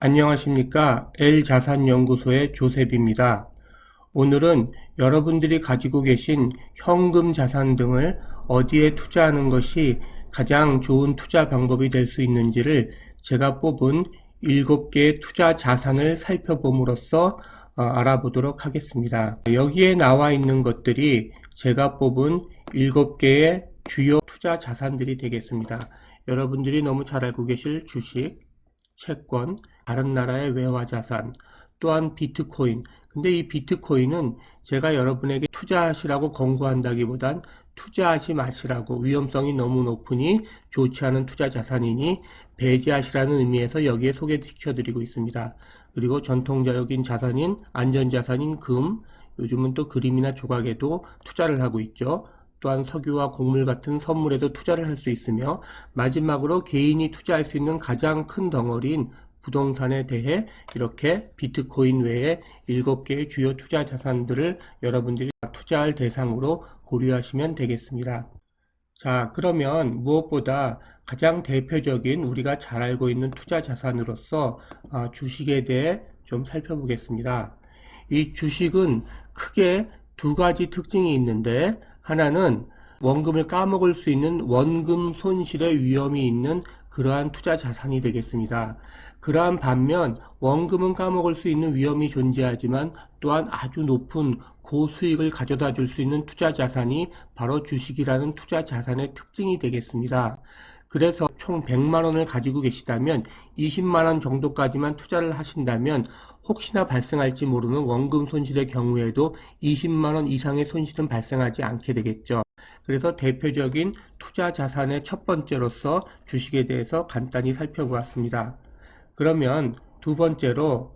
안녕하십니까. L자산연구소의 조셉입니다. 오늘은 여러분들이 가지고 계신 현금 자산 등을 어디에 투자하는 것이 가장 좋은 투자 방법이 될 수 있는지를 제가 뽑은 7개의 투자 자산을 살펴봄으로써 알아보도록 하겠습니다. 여기에 나와 있는 것들이 제가 뽑은 7개의 주요 투자 자산들이 되겠습니다. 여러분들이 너무 잘 알고 계실 주식, 채권, 다른 나라의 외화자산, 또한 비트코인. 근데 이 비트코인은 제가 여러분에게 투자하시라고 권고한다기보단 투자하지 마시라고, 위험성이 너무 높으니 좋지 않은 투자 자산이니 배제하시라는 의미에서 여기에 소개시켜드리고 있습니다. 그리고 전통적인 자산인 안전자산인 금, 요즘은 또 그림이나 조각에도 투자를 하고 있죠. 또한 석유와 곡물 같은 선물에도 투자를 할 수 있으며, 마지막으로 개인이 투자할 수 있는 가장 큰 덩어리인 부동산에 대해 이렇게 비트코인 외에 7개의 주요 투자 자산들을 여러분들이 투자할 대상으로 고려하시면 되겠습니다. 자, 그러면 무엇보다 가장 대표적인 우리가 잘 알고 있는 투자 자산으로서 주식에 대해 좀 살펴보겠습니다. 이 주식은 크게 두 가지 특징이 있는데, 하나는 원금을 까먹을 수 있는 원금 손실의 위험이 있는 그러한 투자 자산이 되겠습니다. 그러한 반면 원금은 까먹을 수 있는 위험이 존재하지만 또한 아주 높은 고수익을 가져다 줄 수 있는 투자 자산이 바로 주식이라는 투자 자산의 특징이 되겠습니다. 그래서 총 100만원을 가지고 계시다면 20만원 정도까지만 투자를 하신다면 혹시나 발생할지 모르는 원금 손실의 경우에도 20만원 이상의 손실은 발생하지 않게 되겠죠. 그래서 대표적인 투자 자산의 첫 번째로서 주식에 대해서 간단히 살펴보았습니다. 그러면 두 번째로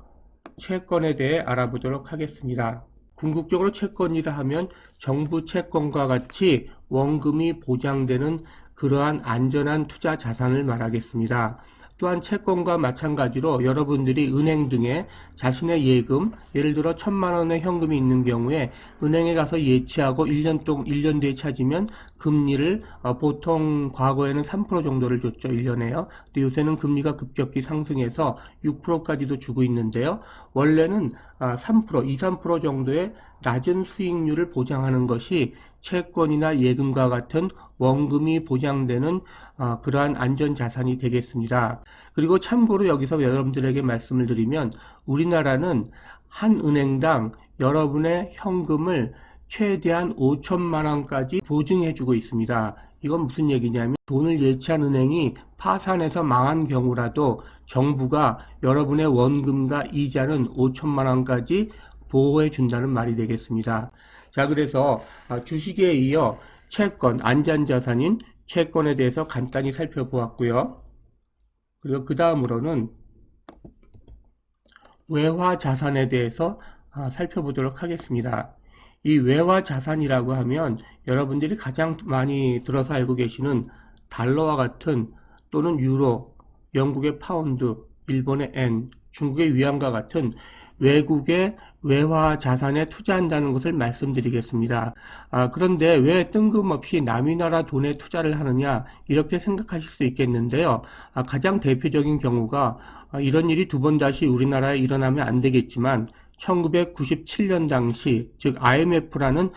채권에 대해 알아보도록 하겠습니다. 궁극적으로 채권이라 하면 정부 채권과 같이 원금이 보장되는 그러한 안전한 투자 자산을 말하겠습니다. 또한 채권과 마찬가지로 여러분들이 은행 등에 자신의 예금, 예를 들어 1,000만원의 현금이 있는 경우에 은행에 가서 예치하고 1년 뒤에 찾으면 금리를 보통 과거에는 3% 정도를 줬죠. 1년에요. 근데 요새는 금리가 급격히 상승해서 6%까지도 주고 있는데요. 원래는 3%, 2, 3% 정도의 낮은 수익률을 보장하는 것이 채권이나 예금과 같은 원금이 보장되는 그러한 안전자산이 되겠습니다. 그리고 참고로 여기서 여러분들에게 말씀을 드리면 우리나라는 한 은행당 여러분의 현금을 최대한 5천만원까지 보증해주고 있습니다. 이건 무슨 얘기냐면 돈을 예치한 은행이 파산해서 망한 경우라도 정부가 여러분의 원금과 이자는 5천만원까지 보호해 준다는 말이 되겠습니다. 자, 그래서 주식에 이어 채권, 안전자산인 채권에 대해서 간단히 살펴보았고요. 그리고 그 다음으로는 외화자산에 대해서 살펴보도록 하겠습니다. 이 외화자산이라고 하면 여러분들이 가장 많이 들어서 알고 계시는 달러와 같은, 또는 유로, 영국의 파운드, 일본의 엔, 중국의 위안과 같은 외국의 외화 자산에 투자한다는 것을 말씀드리겠습니다. 그런데 왜 뜬금없이 남의 나라 돈에 투자를 하느냐, 이렇게 생각하실 수 있겠는데요. 가장 대표적인 경우가 이런 일이 두 번 다시 우리나라에 일어나면 안 되겠지만 1997년 당시, 즉 IMF라는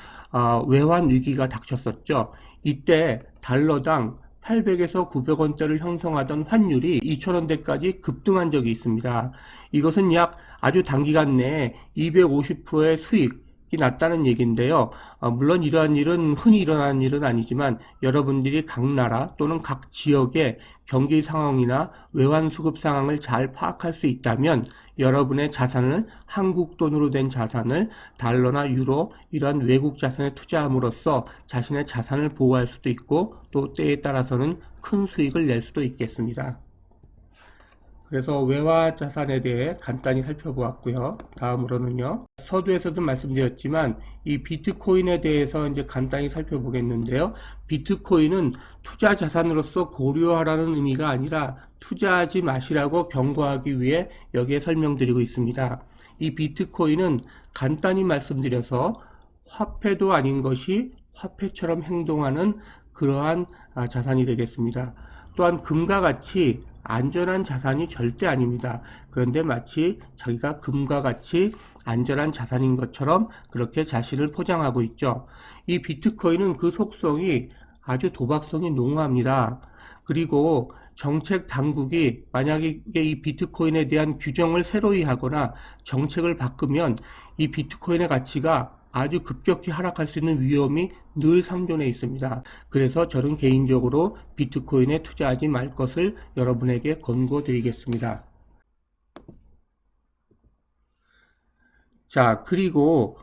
외환 위기가 닥쳤었죠. 이때 달러당 800에서 900원대를 형성하던 환율이 2,000원대까지 급등한 적이 있습니다. 이것은 약 아주 단기간 내에 250%의 수익이 났다는 얘기인데요. 물론 이러한 일은 흔히 일어나는 일은 아니지만 여러분들이 각 나라 또는 각 지역의 경기 상황이나 외환 수급 상황을 잘 파악할 수 있다면 여러분의 자산을, 한국 돈으로 된 자산을 달러나 유로, 이러한 외국 자산에 투자함으로써 자신의 자산을 보호할 수도 있고 또 때에 따라서는 큰 수익을 낼 수도 있겠습니다. 그래서 외화 자산에 대해 간단히 살펴보았고요. 다음으로는요, 서두에서도 말씀드렸지만 이 비트코인에 대해서 이제 간단히 살펴보겠는데요. 비트코인은 투자 자산으로서 고려하라는 의미가 아니라 투자하지 마시라고 경고하기 위해 여기에 설명드리고 있습니다. 이 비트코인은 간단히 말씀드려서 화폐도 아닌 것이 화폐처럼 행동하는 그러한 자산이 되겠습니다. 또한 금과 같이 안전한 자산이 절대 아닙니다. 그런데 마치 자기가 금과 같이 안전한 자산인 것처럼 그렇게 자신을 포장하고 있죠. 이 비트코인은 그 속성이 아주 도박성이 농후합니다. 그리고 정책 당국이 만약에 이 비트코인에 대한 규정을 새로이 하거나 정책을 바꾸면 이 비트코인의 가치가 아주 급격히 하락할 수 있는 위험이 늘 상존해 있습니다. 그래서 저는 개인적으로 비트코인에 투자하지 말 것을 여러분에게 권고드리겠습니다. 자, 그리고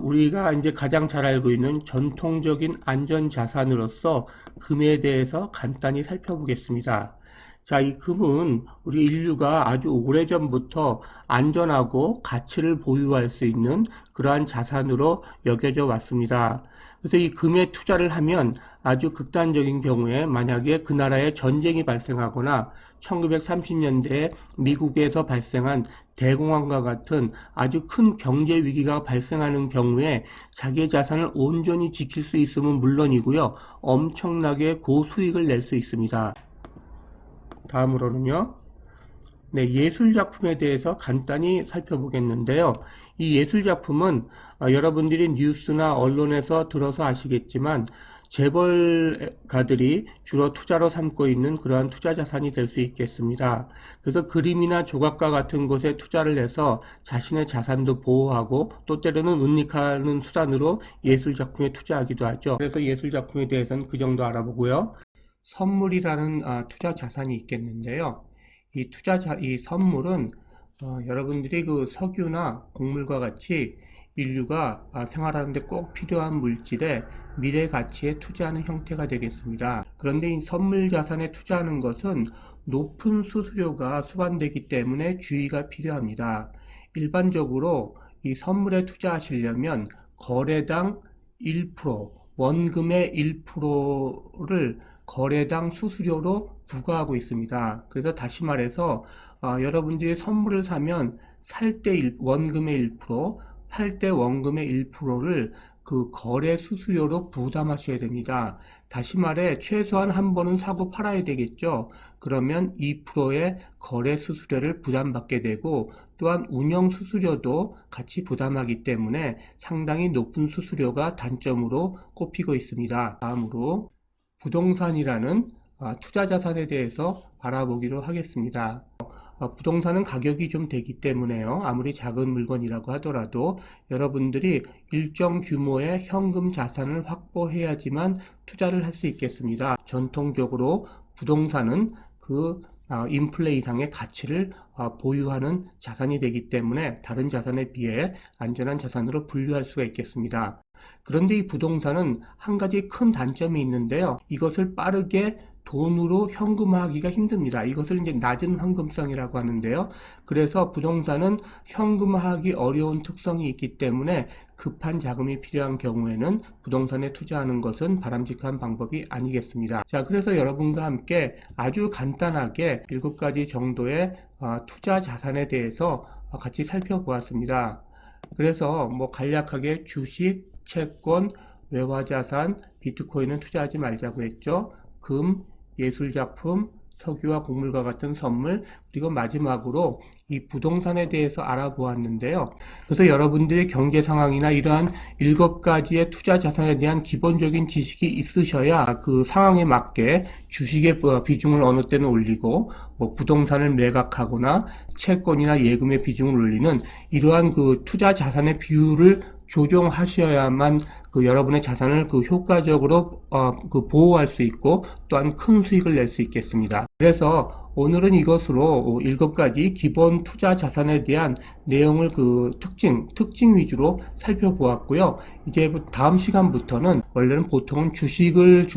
우리가 이제 가장 잘 알고 있는 전통적인 안전자산으로서 금에 대해서 간단히 살펴보겠습니다. 자, 이 금은 우리 인류가 아주 오래전부터 안전하고 가치를 보유할 수 있는 그러한 자산으로 여겨져 왔습니다. 그래서 이 금에 투자를 하면 아주 극단적인 경우에 만약에 그 나라에 전쟁이 발생하거나 1930년대에 미국에서 발생한 대공황과 같은 아주 큰 경제 위기가 발생하는 경우에 자기의 자산을 온전히 지킬 수 있으면 물론이고요, 엄청나게 고수익을 낼 수 있습니다. 다음으로는요, 네, 예술작품에 대해서 간단히 살펴보겠는데요. 이 예술작품은 여러분들이 뉴스나 언론에서 들어서 아시겠지만 재벌가들이 주로 투자로 삼고 있는 그러한 투자 자산이 될 수 있겠습니다. 그래서 그림이나 조각과 같은 곳에 투자를 해서 자신의 자산도 보호하고 또 때로는 은닉하는 수단으로 예술작품에 투자하기도 하죠. 그래서 예술작품에 대해서는 그 정도 알아보고요. 선물이라는 투자 자산이 있겠는데요. 이 선물은 여러분들이 그 석유나 곡물과 같이 인류가 생활하는데 꼭 필요한 물질의 미래 가치에 투자하는 형태가 되겠습니다. 그런데 이 선물 자산에 투자하는 것은 높은 수수료가 수반되기 때문에 주의가 필요합니다. 일반적으로 이 선물에 투자하시려면 거래당 1%, 원금의 1%를 거래당 수수료로 부과하고 있습니다. 그래서 다시 말해서 여러분들이 선물을 사면 살 때 원금의 1%, 팔 때 원금의 1%를 그 거래 수수료로 부담하셔야 됩니다. 다시 말해 최소한 한 번은 사고 팔아야 되겠죠. 그러면 2%의 거래 수수료를 부담받게 되고 또한 운영 수수료도 같이 부담하기 때문에 상당히 높은 수수료가 단점으로 꼽히고 있습니다. 다음으로 부동산이라는 투자 자산에 대해서 알아보기로 하겠습니다. 부동산은 가격이 좀 되기 때문에요. 아무리 작은 물건이라고 하더라도 여러분들이 일정 규모의 현금 자산을 확보해야지만 투자를 할 수 있겠습니다. 전통적으로 부동산은 그 인플레 이상의 가치를 보유하는 자산이 되기 때문에 다른 자산에 비해 안전한 자산으로 분류할 수가 있겠습니다. 그런데 이 부동산은 한 가지 큰 단점이 있는데요. 이것을 빠르게 돈으로 현금화하기가 힘듭니다. 이것을 이제 낮은 현금성이라고 하는데요. 그래서 부동산은 현금화하기 어려운 특성이 있기 때문에 급한 자금이 필요한 경우에는 부동산에 투자하는 것은 바람직한 방법이 아니겠습니다. 자, 그래서 여러분과 함께 아주 간단하게 7가지 정도의 투자 자산에 대해서 같이 살펴보았습니다. 그래서 간략하게 주식, 채권, 외화자산, 비트코인은 투자하지 말자고 했죠. 금, 예술작품, 석유와 곡물과 같은 선물, 그리고 마지막으로 이 부동산에 대해서 알아보았는데요. 그래서 여러분들의 경제 상황이나 이러한 7가지의 투자 자산에 대한 기본적인 지식이 있으셔야 그 상황에 맞게 주식의 비중을 어느 때는 올리고 부동산을 매각하거나 채권이나 예금의 비중을 올리는 이러한 그 투자 자산의 비율을 조정하셔야만 여러분의 자산을 효과적으로 보호할 수 있고 또한 큰 수익을 낼 수 있겠습니다. 그래서 오늘은 이것으로 7가지 기본 투자 자산에 대한 내용을 특징 위주로 살펴보았고요. 이제 다음 시간부터는 원래는 보통은 주식을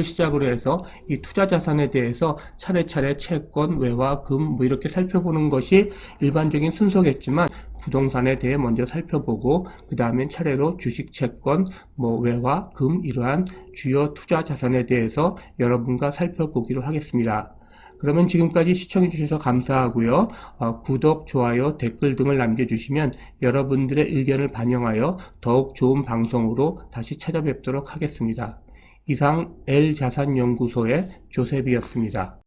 시작으로 해서 이 투자 자산에 대해서 차례차례 채권, 외화, 금 이렇게 살펴보는 것이 일반적인 순서겠지만 부동산에 대해 먼저 살펴보고 그 다음엔 차례로 주식, 채권, 외화, 금 이러한 주요 투자 자산에 대해서 여러분과 살펴보기로 하겠습니다. 그러면 지금까지 시청해 주셔서 감사하고요. 구독, 좋아요, 댓글 등을 남겨주시면 여러분들의 의견을 반영하여 더욱 좋은 방송으로 다시 찾아뵙도록 하겠습니다. 이상 L자산연구소의 조셉이었습니다.